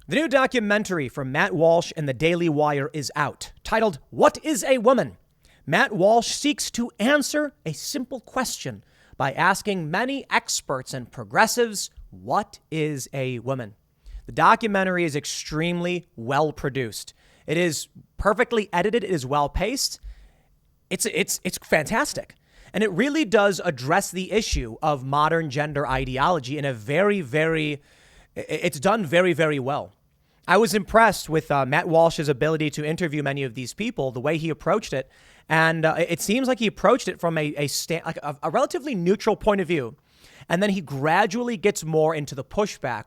The new documentary from Matt Walsh and the Daily Wire is out, titled What is a Woman? Matt Walsh seeks to answer a simple question by asking many experts and progressives, what is a woman? The documentary is extremely well produced. It is perfectly edited. It is well paced. It's fantastic. And it really does address the issue of modern gender ideology in a it's done very, very well. I was impressed with Matt Walsh's ability to interview many of these people, the way he approached it. And it seems like he approached it from a relatively neutral point of view. And then he gradually gets more into the pushback,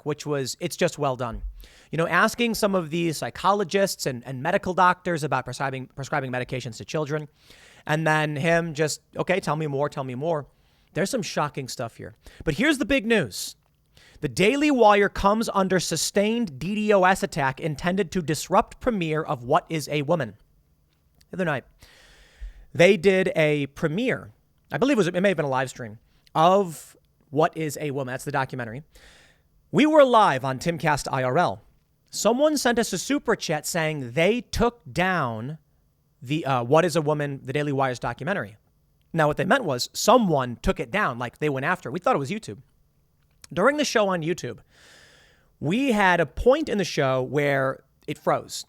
it's just well done. You know, asking some of these psychologists and medical doctors about prescribing medications to children. And then him just, okay, tell me more. There's some shocking stuff here. But here's the big news. The Daily Wire comes under sustained DDoS attack intended to disrupt premiere of What is a Woman? The other night, they did a premiere, I believe it may have been a live stream, of What is a Woman? That's the documentary. We were live on Timcast IRL. Someone sent us a super chat saying they took down the What is a Woman, the Daily Wire's documentary. Now, what they meant was someone took it down, like they went after it. We thought it was YouTube. During the show on YouTube, we had a point in the show where it froze.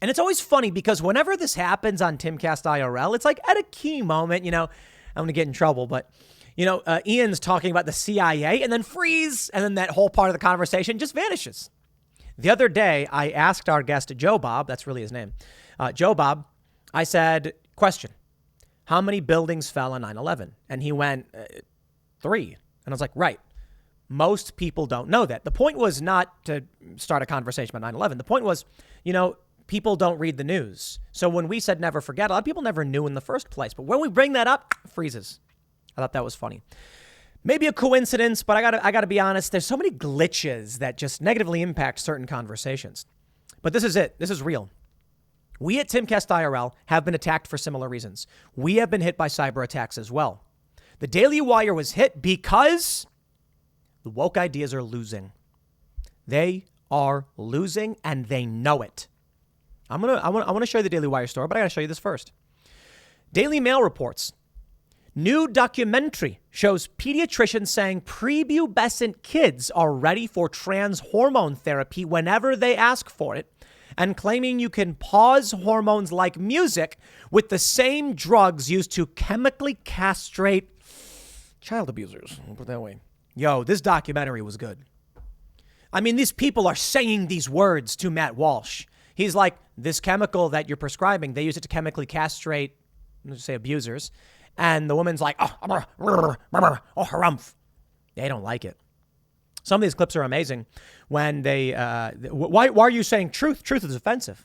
And it's always funny because whenever this happens on Timcast IRL, it's like at a key moment, you know, I'm going to get in trouble, but, you know, Ian's talking about the CIA and then freeze. And then that whole part of the conversation just vanishes. The other day, I asked our guest, Joe Bob, that's really his name, Joe Bob, I said, question, how many buildings fell on 9/11? And he went, 3. And I was like, right. Most people don't know that. The point was not to start a conversation about 9/11. The point was, you know, people don't read the news. So when we said never forget, a lot of people never knew in the first place. But when we bring that up, it freezes. I thought that was funny. Maybe a coincidence, but I gotta be honest. There's so many glitches that just negatively impact certain conversations. But this is it. This is real. We at Timcast IRL have been attacked for similar reasons. We have been hit by cyber attacks as well. The Daily Wire was hit because the woke ideas are losing. They are losing and they know it. I want to show you the Daily Wire story, but I got to show you this first. Daily Mail reports. New documentary shows pediatricians saying prepubescent kids are ready for trans hormone therapy whenever they ask for it, and claiming you can pause hormones like music with the same drugs used to chemically castrate child abusers. I'll put it that way. Yo, this documentary was good. I mean, these people are saying these words to Matt Walsh. He's like, this chemical that you're prescribing, they use it to chemically castrate, let's say, abusers. And the woman's like, oh, harumph. They don't like it. Some of these clips are amazing when they, why are you saying truth? Truth is offensive.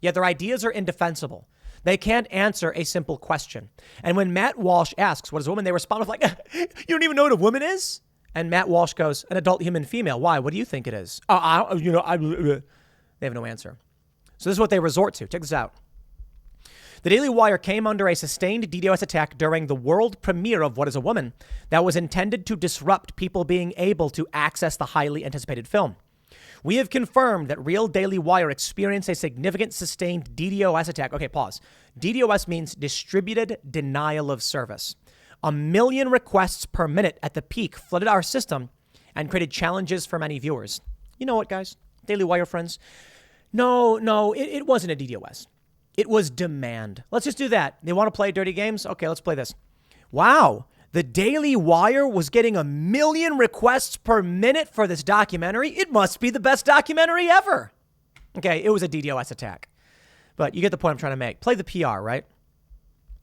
Yet their ideas are indefensible. They can't answer a simple question. And when Matt Walsh asks, what is a woman? They respond with like, you don't even know what a woman is? And Matt Walsh goes, an adult human female. Why? What do you think it is? They have no answer. So this is what they resort to. Check this out. The Daily Wire came under a sustained DDoS attack during the world premiere of What is a Woman that was intended to disrupt people being able to access the highly anticipated film. We have confirmed that Real Daily Wire experienced a significant sustained DDoS attack. Okay, pause. DDoS means distributed denial of service. 1 million requests per minute at the peak flooded our system and created challenges for many viewers. You know what, guys? Daily Wire friends? No, it wasn't a DDoS. It was demand. Let's just do that. They want to play dirty games? Okay, let's play this. Wow. The Daily Wire was getting 1 million requests per minute for this documentary. It must be the best documentary ever. Okay, it was a DDoS attack. But you get the point I'm trying to make. Play the PR, right?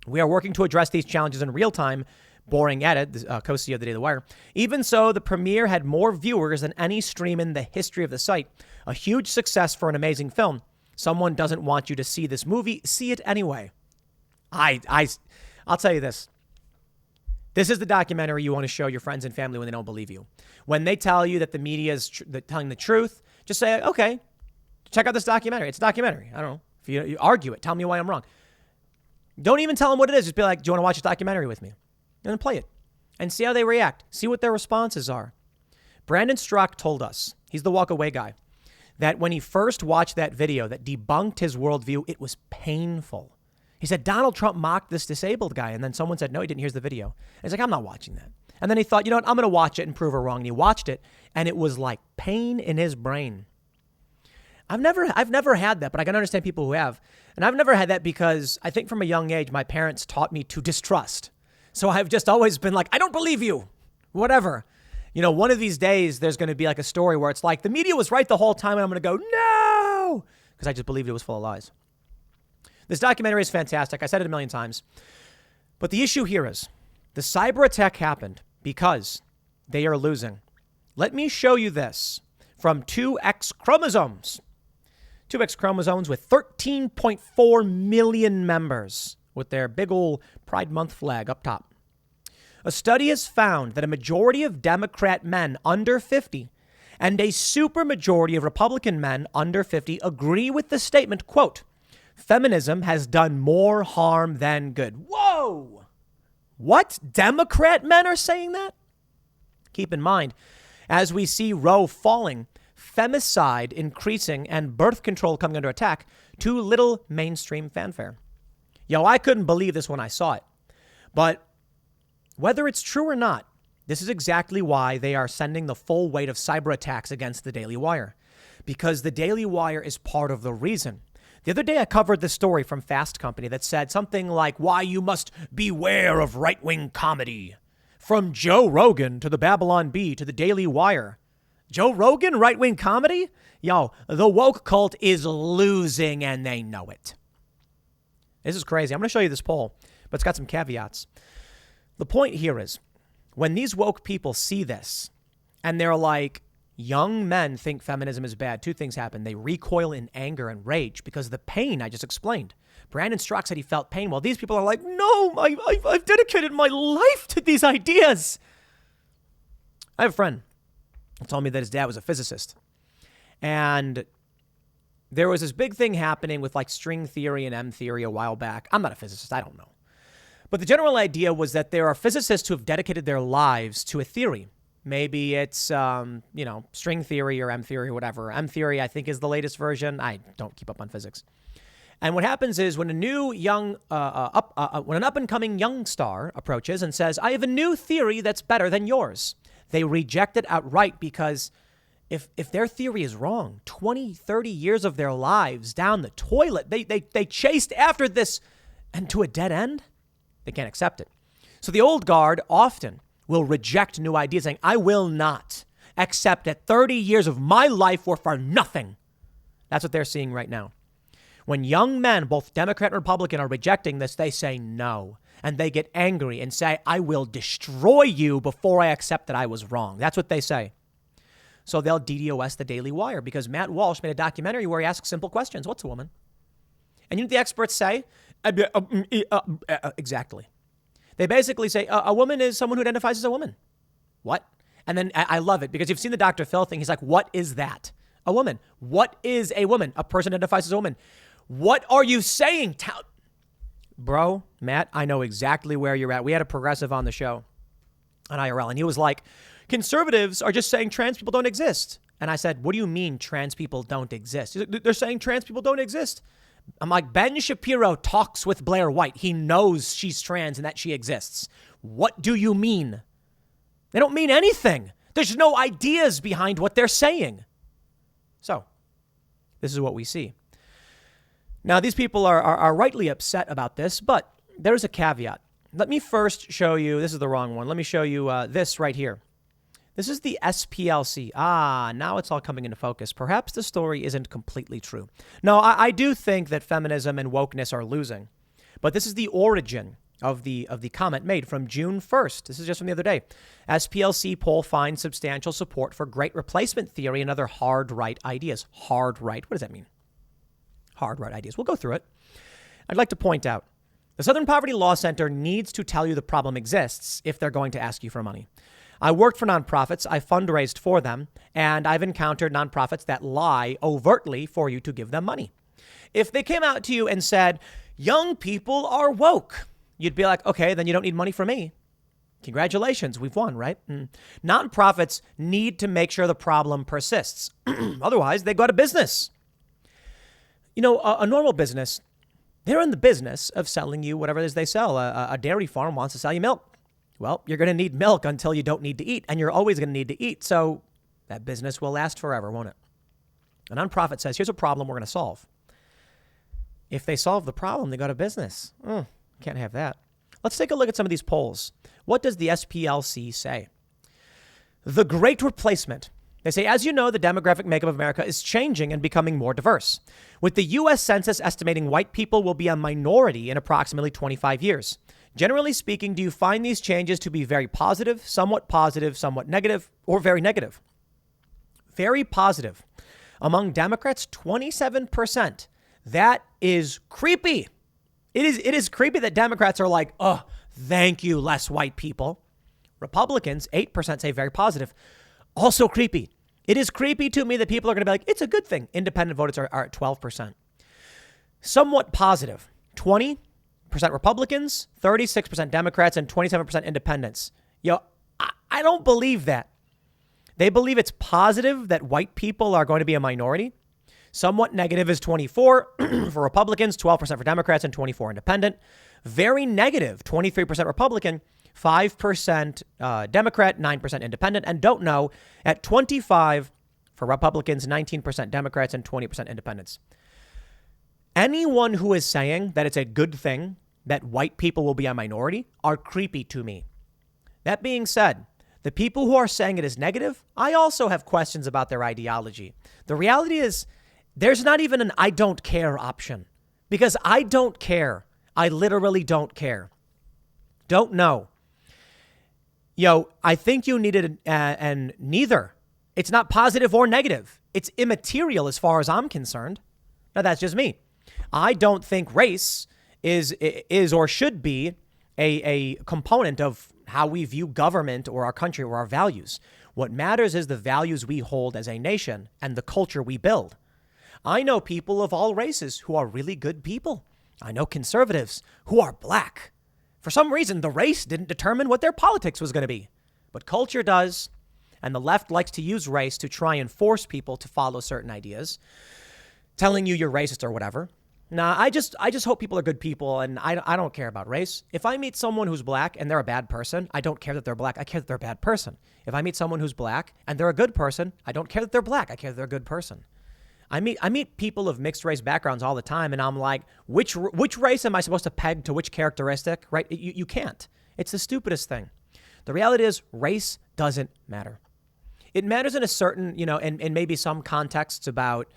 We are working to address these challenges in real time. Boring edit, the co-CEO of the Daily Wire. Even so, the premiere had more viewers than any stream in the history of the site. A huge success for an amazing film. Someone doesn't want you to see this movie. See it anyway. I'll tell you this. This is the documentary you want to show your friends and family when they don't believe you. When they tell you that the media is telling the truth, just say, okay, check out this documentary. It's a documentary. I don't know. If you argue it, tell me why I'm wrong. Don't even tell them what it is. Just be like, do you want to watch this documentary with me? And then play it and see how they react. See what their responses are. Brandon Strzok told us, he's the walk away guy. that when he first watched that video that debunked his worldview, it was painful. He said, Donald Trump mocked this disabled guy. And then someone said, no, he didn't. Here's the video. And he's like, I'm not watching that. And then he thought, you know what? I'm going to watch it and prove her wrong. And he watched it, and it was like pain in his brain. I've never had that, but I can understand people who have. And I've never had that because I think from a young age, my parents taught me to distrust. So I've just always been like, I don't believe you, whatever. You know, one of these days, there's going to be like a story where it's like, the media was right the whole time, and I'm going to go, no, because I just believed it was full of lies. This documentary is fantastic. I said it a million times. But the issue here is the cyber attack happened because they are losing. Let me show you this from 2X chromosomes. 2X chromosomes with 13.4 million members with their big old Pride Month flag up top. A study has found that a majority of Democrat men under 50 and a supermajority of Republican men under 50 agree with the statement, quote, feminism has done more harm than good. Whoa! What? Democrat men are saying that? Keep in mind, as we see Roe falling, femicide increasing, and birth control coming under attack, too little mainstream fanfare. Yo, I couldn't believe this when I saw it. But whether it's true or not, this is exactly why they are sending the full weight of cyber attacks against the Daily Wire. Because the Daily Wire is part of the reason. The other day I covered the story from Fast Company that said something like why you must beware of right-wing comedy. From Joe Rogan to the Babylon Bee to the Daily Wire. Joe Rogan, right-wing comedy? Yo, the woke cult is losing and they know it. This is crazy. I'm going to show you this poll, but it's got some caveats. The point here is when these woke people see this and they're like, young men think feminism is bad, two things happen. They recoil in anger and rage because of the pain I just explained. Brandon Strzok said he felt pain. Well, these people are like, no, I've dedicated my life to these ideas. I have a friend who told me that his dad was a physicist. And there was this big thing happening with like string theory and M theory a while back. I'm not a physicist. I don't know. But the general idea was that there are physicists who have dedicated their lives to a theory. Maybe it's, string theory or M theory or whatever. M theory, I think, is the latest version. I don't keep up on physics. And what happens is when a new when an up-and-coming young star approaches and says, I have a new theory that's better than yours, they reject it outright because if their theory is wrong, 20, 30 years of their lives down the toilet, they chased after this and to a dead end, they can't accept it. So the old guard often will reject new ideas, saying, I will not accept that 30 years of my life were for nothing. That's what they're seeing right now. When young men, both Democrat and Republican, are rejecting this, they say no. And they get angry and say, I will destroy you before I accept that I was wrong. That's what they say. So they'll DDoS the Daily Wire because Matt Walsh made a documentary where he asks simple questions. What's a woman? And you know what the experts say? Exactly. They basically say a woman is someone who identifies as a woman. What? And then I love it because you've seen the Dr. Phil thing. He's like, what is that? A woman. What is a woman? A person identifies as a woman. What are you saying? Bro, Matt, I know exactly where you're at. We had a progressive on the show on IRL, and he was like, conservatives are just saying trans people don't exist. And I said, what do you mean trans people don't exist? He's like, they're saying trans people don't exist. I'm like, Ben Shapiro talks with Blair White. He knows she's trans and that she exists. What do you mean? They don't mean anything. There's no ideas behind what they're saying. So this is what we see. Now, these people are rightly upset about this, but there's a caveat. Let me first show you, this is the wrong one. Let me show you this right here. This is the SPLC. Now it's all coming into focus. Perhaps the story isn't completely true. No, I do think that feminism and wokeness are losing. But this is the origin of the comment made from June 1st. This is just from the other day. SPLC poll finds substantial support for great replacement theory and other hard right ideas. Hard right. What does that mean? Hard right ideas. We'll go through it. I'd like to point out the Southern Poverty Law Center needs to tell you the problem exists if they're going to ask you for money. I worked for nonprofits, I fundraised for them, and I've encountered nonprofits that lie overtly for you to give them money. If they came out to you and said, young people are woke, you'd be like, okay, then you don't need money from me. Congratulations, we've won, right? Nonprofits need to make sure the problem persists. Otherwise, they go out of business. You know, a normal business, they're in the business of selling you whatever it is they sell. A dairy farm wants to sell you milk. Well, you're going to need milk until you don't need to eat, and you're always going to need to eat. So that business will last forever, won't it? A nonprofit says, here's a problem we're going to solve. If they solve the problem, they go out of business. Can't have that. Let's take a look at some of these polls. What does the SPLC say? The Great Replacement. They say, as you know, the demographic makeup of America is changing and becoming more diverse, with the U.S. Census estimating white people will be a minority in approximately 25 years. Generally speaking, do you find these changes to be very positive, somewhat negative, or very negative? Very positive. Among Democrats, 27%. That is creepy. It is creepy that Democrats are like, oh, thank you, less white people. Republicans, 8% say very positive. Also creepy. It is creepy to me that people are going to be like, it's a good thing. Independent voters are at 12%. Somewhat positive. 20% Republicans, 36% Democrats, and 27% independents. I don't believe that. They believe it's positive that white people are going to be a minority. Somewhat negative is 24 for Republicans, 12% for Democrats, and 24 independent. Very negative, 23% Republican, 5% Democrat, 9% independent, and don't know at 25 for Republicans, 19% Democrats, and 20% independents. Anyone who is saying that it's a good thing that white people will be a minority are creepy to me. That being said, the people who are saying it is negative, I also have questions about their ideology. The reality is there's not even an I don't care option because I don't care. I literally don't care. Don't know. I think you needed and neither. It's not positive or negative. It's immaterial as far as I'm concerned. Now, that's just me. I don't think race is or should be a component of how we view government or our country or our values. What matters is the values we hold as a nation and the culture we build. I know people of all races who are really good people. I know conservatives who are black. For some reason, the race didn't determine what their politics was going to be, but culture does. And the left likes to use race to try and force people to follow certain ideas, telling you you're racist or whatever. Nah, I just hope people are good people, and I don't care about race. If I meet someone who's black and they're a bad person, I don't care that they're black. I care that they're a bad person. If I meet someone who's black and they're a good person, I don't care that they're black. I care that they're a good person. I meet people of mixed race backgrounds all the time, and I'm like, which race am I supposed to peg to which characteristic? Right? You can't. It's the stupidest thing. The reality is race doesn't matter. It matters in a certain, and maybe some contexts about,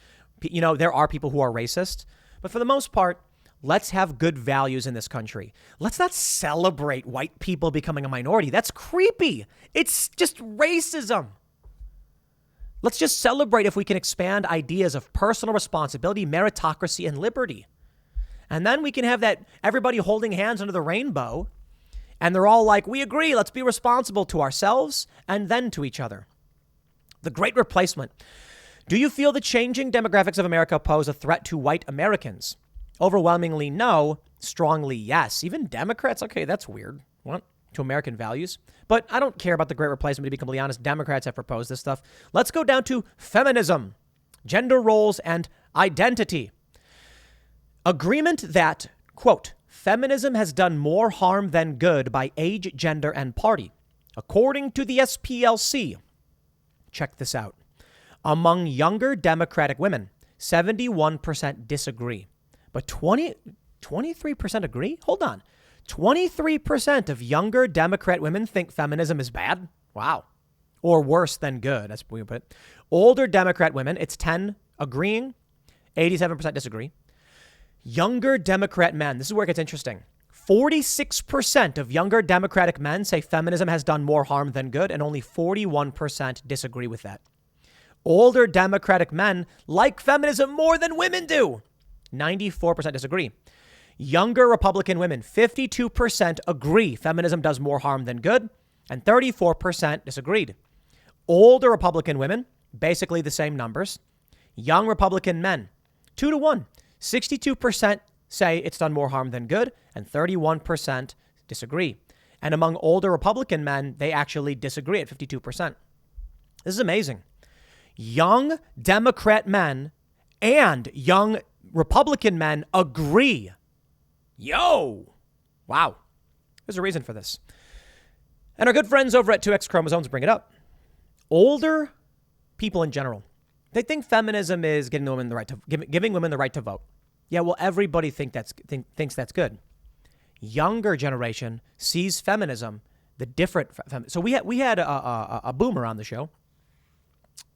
there are people who are racist. But for the most part, let's have good values in this country. Let's not celebrate white people becoming a minority. That's creepy. It's just racism. Let's just celebrate if we can expand ideas of personal responsibility, meritocracy, and liberty. And then we can have that everybody holding hands under the rainbow. And they're all like, we agree, let's be responsible to ourselves and then to each other. The Great Replacement. Do you feel the changing demographics of America pose a threat to white Americans? Overwhelmingly no, strongly yes. Even Democrats, okay, that's weird. What? To American values? But I don't care about the Great Replacement, to be completely honest. Democrats have proposed this stuff. Let's go down to feminism, gender roles, and identity. Agreement that, quote, feminism has done more harm than good by age, gender, and party. According to the SPLC, check this out. Among younger Democratic women, 71% disagree, but 23% agree? Hold on. 23% of younger Democrat women think feminism is bad. Wow. Or worse than good, as we put it. Older Democrat women, it's 10 agreeing, 87% disagree. Younger Democrat men, this is where it gets interesting. 46% of younger Democratic men say feminism has done more harm than good, and only 41% disagree with that. Older Democratic men like feminism more than women do. 94% disagree. Younger Republican women, 52% agree feminism does more harm than good, and 34% disagreed. Older Republican women, basically the same numbers. Young Republican men, 2-1. 62% say it's done more harm than good, and 31% disagree. And among older Republican men, they actually disagree at 52%. This is amazing. Young Democrat men and young Republican men agree. Yo! Wow. There's a reason for this. And our good friends over at 2X Chromosomes bring it up. Older people in general, they think feminism is giving women the right to vote. Yeah, well, everybody thinks that's good. Younger generation sees feminism the different. So we had a boomer on the show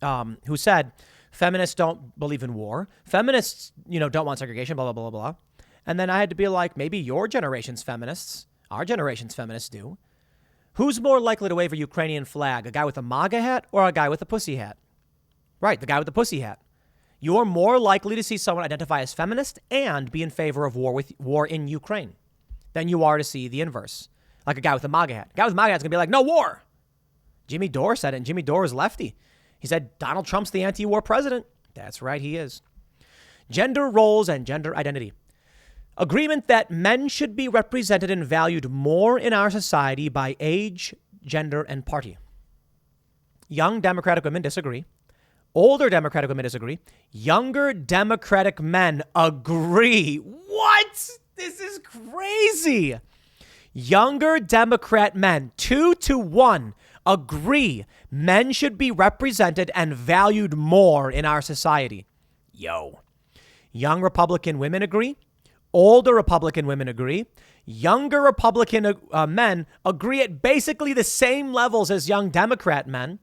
who said feminists don't believe in war. Feminists, don't want segregation. Blah blah blah blah. And then I had to be like, maybe your generation's feminists, our generation's feminists do. Who's more likely to wave a Ukrainian flag, a guy with a MAGA hat or a guy with a pussy hat? Right, the guy with the pussy hat. You're more likely to see someone identify as feminist and be in favor of war in Ukraine than you are to see the inverse, like a guy with a MAGA hat. A guy with a MAGA hat's going to be like, no war. Jimmy Dore said it, and Jimmy Dore is lefty. He said Donald Trump's the anti-war president. That's right, he is. Gender roles and gender identity. Agreement that men should be represented and valued more in our society by age, gender, and party. Young Democratic women disagree. Older Democratic women disagree. Younger Democratic men agree. What? This is crazy. Younger Democrat men, 2-1, agree men should be represented and valued more in our society. Yo. Young Republican women agree. Older Republican women agree. Younger Republican men agree at basically the same levels as young Democrat men.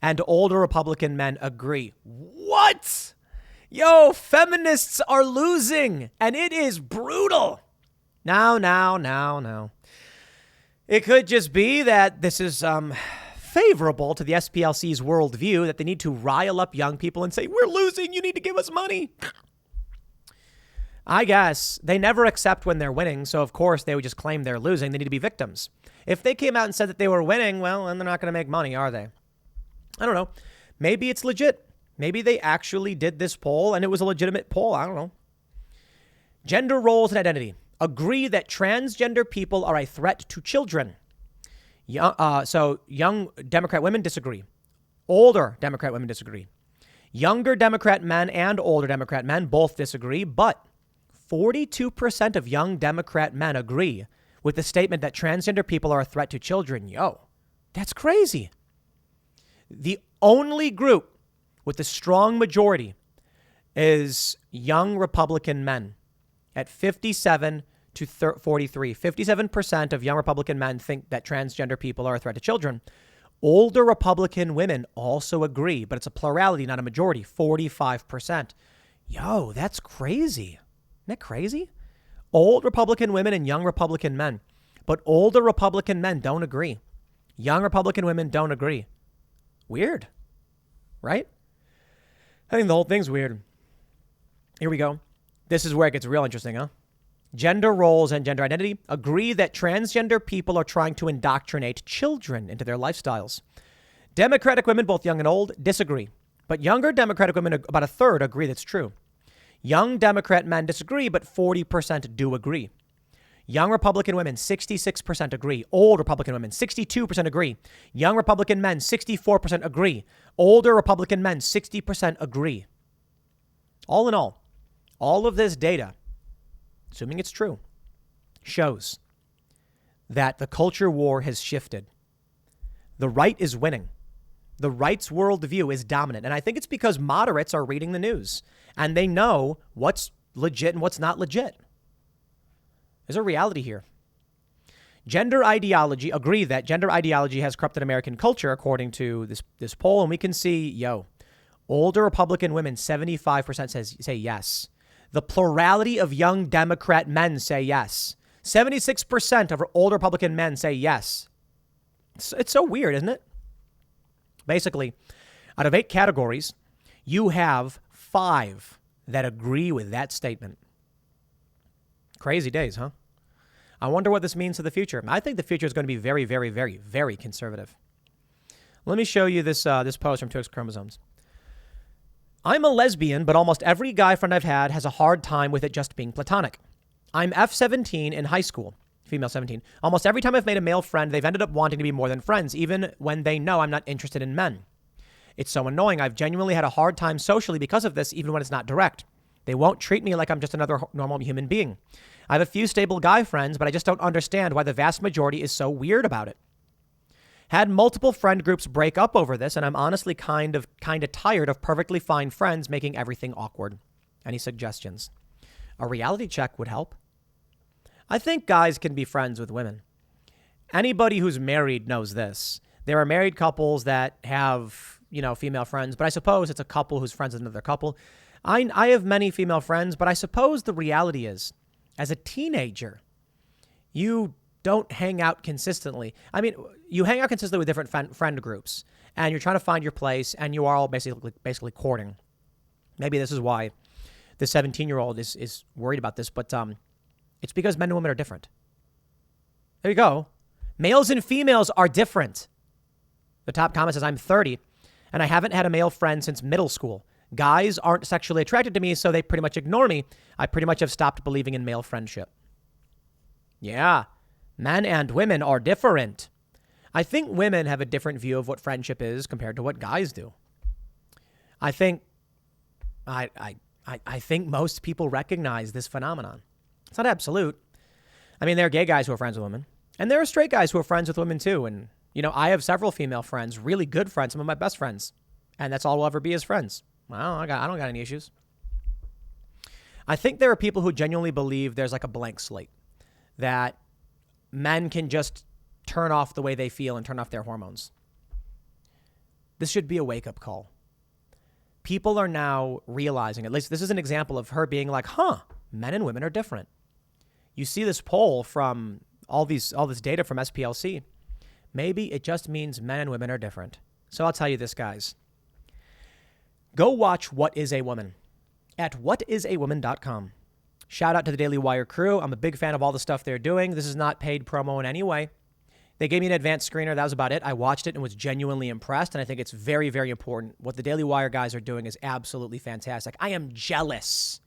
And older Republican men agree. What? Yo, feminists are losing. And it is brutal. Now. It could just be that this is favorable to the SPLC's worldview, that they need to rile up young people and say, we're losing, you need to give us money. I guess they never accept when they're winning, so of course they would just claim they're losing. They need to be victims. If they came out and said that they were winning, well, then they're not going to make money, are they? I don't know. Maybe it's legit. Maybe they actually did this poll and it was a legitimate poll. I don't know. Gender roles and identity. Agree that transgender people are a threat to children. So young Democrat women disagree. Older Democrat women disagree. Younger Democrat men and older Democrat men both disagree, but 42% of young Democrat men agree with the statement that transgender people are a threat to children. Yo, that's crazy. The only group with a strong majority is young Republican men at 57 to 43. 57% of young Republican men think that transgender people are a threat to children. Older Republican women also agree, but it's a plurality, not a majority, 45%. Yo, that's crazy. Isn't that crazy? Old Republican women and young Republican men. But older Republican men don't agree. Young Republican women don't agree. Weird, right? I think the whole thing's weird. Here we go. This is where it gets real interesting, huh? Gender roles and gender identity. Agree that transgender people are trying to indoctrinate children into their lifestyles. Democratic women, both young and old, disagree. But younger Democratic women, about a third, agree that's true. Young Democrat men disagree, but 40% do agree. Young Republican women, 66% agree. Old Republican women, 62% agree. Young Republican men, 64% agree. Older Republican men, 60% agree. All in all of this data, assuming it's true, shows that the culture war has shifted. The right is winning. The right's worldview is dominant. And I think it's because moderates are reading the news and they know what's legit and what's not legit. There's a reality here. Gender ideology, agree that gender ideology has corrupted American culture, according to this poll. And we can see, older Republican women, 75% say yes. The plurality of young Democrat men say yes. 76% of older Republican men say yes. It's so weird, isn't it? Basically, out of 8 categories, you have 5 that agree with that statement. Crazy days, huh? I wonder what this means to the future. I think the future is going to be very, very, very, very conservative. Let me show you this post from 2X Chromosomes. I'm a lesbian, but almost every guy friend I've had has a hard time with it just being platonic. I'm F17 in high school. Female 17. Almost every time I've made a male friend, they've ended up wanting to be more than friends, even when they know I'm not interested in men. It's so annoying. I've genuinely had a hard time socially because of this, even when it's not direct. They won't treat me like I'm just another normal human being. I have a few stable guy friends, but I just don't understand why the vast majority is so weird about it. Had multiple friend groups break up over this, and I'm honestly kind of tired of perfectly fine friends making everything awkward. Any suggestions? A reality check would help. I think guys can be friends with women. Anybody who's married knows this. There are married couples that have, female friends, but I suppose it's a couple who's friends with another couple. I have many female friends, but I suppose the reality is, as a teenager, you don't hang out consistently. I mean, you hang out consistently with different friend groups, and you're trying to find your place, and you are all basically courting. Maybe this is why the 17-year-old is worried about this, but it's because men and women are different. There you go. Males and females are different. The top comment says, I'm 30, and I haven't had a male friend since middle school. Guys aren't sexually attracted to me, so they pretty much ignore me. I pretty much have stopped believing in male friendship. Yeah, men and women are different. I think women have a different view of what friendship is compared to what guys do. I think most people recognize this phenomenon. It's not absolute. I mean, there are gay guys who are friends with women, and there are straight guys who are friends with women too. And, I have several female friends, really good friends, some of my best friends, and that's all we'll ever be as friends. Well, I don't got any issues. I think there are people who genuinely believe there's like a blank slate, that men can just turn off the way they feel and turn off their hormones. This should be a wake-up call. People are now realizing, at least this is an example of her being like, men and women are different. You see this poll from all this data from SPLC. Maybe it just means men and women are different. So I'll tell you this, guys. Go watch What Is a Woman at whatisawoman.com. Shout out to the Daily Wire crew. I'm a big fan of all the stuff they're doing. This is not paid promo in any way. They gave me an advanced screener. That was about it. I watched it and was genuinely impressed. And I think it's very, very important. What the Daily Wire guys are doing is absolutely fantastic. I am jealous.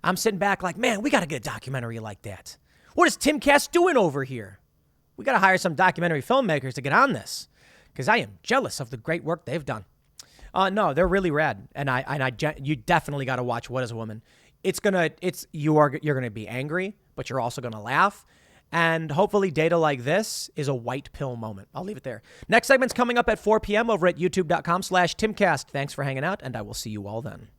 I'm sitting back like, man, we got to get a documentary like that. What is Timcast doing over here? We got to hire some documentary filmmakers to get on this, because I am jealous of the great work they've done. No, they're really rad. And you definitely got to watch What Is a Woman. You're going to be angry, but you're also going to laugh. And hopefully data like this is a white pill moment. I'll leave it there. Next segment's coming up at 4 p.m. over at youtube.com/Timcast. Thanks for hanging out, and I will see you all then.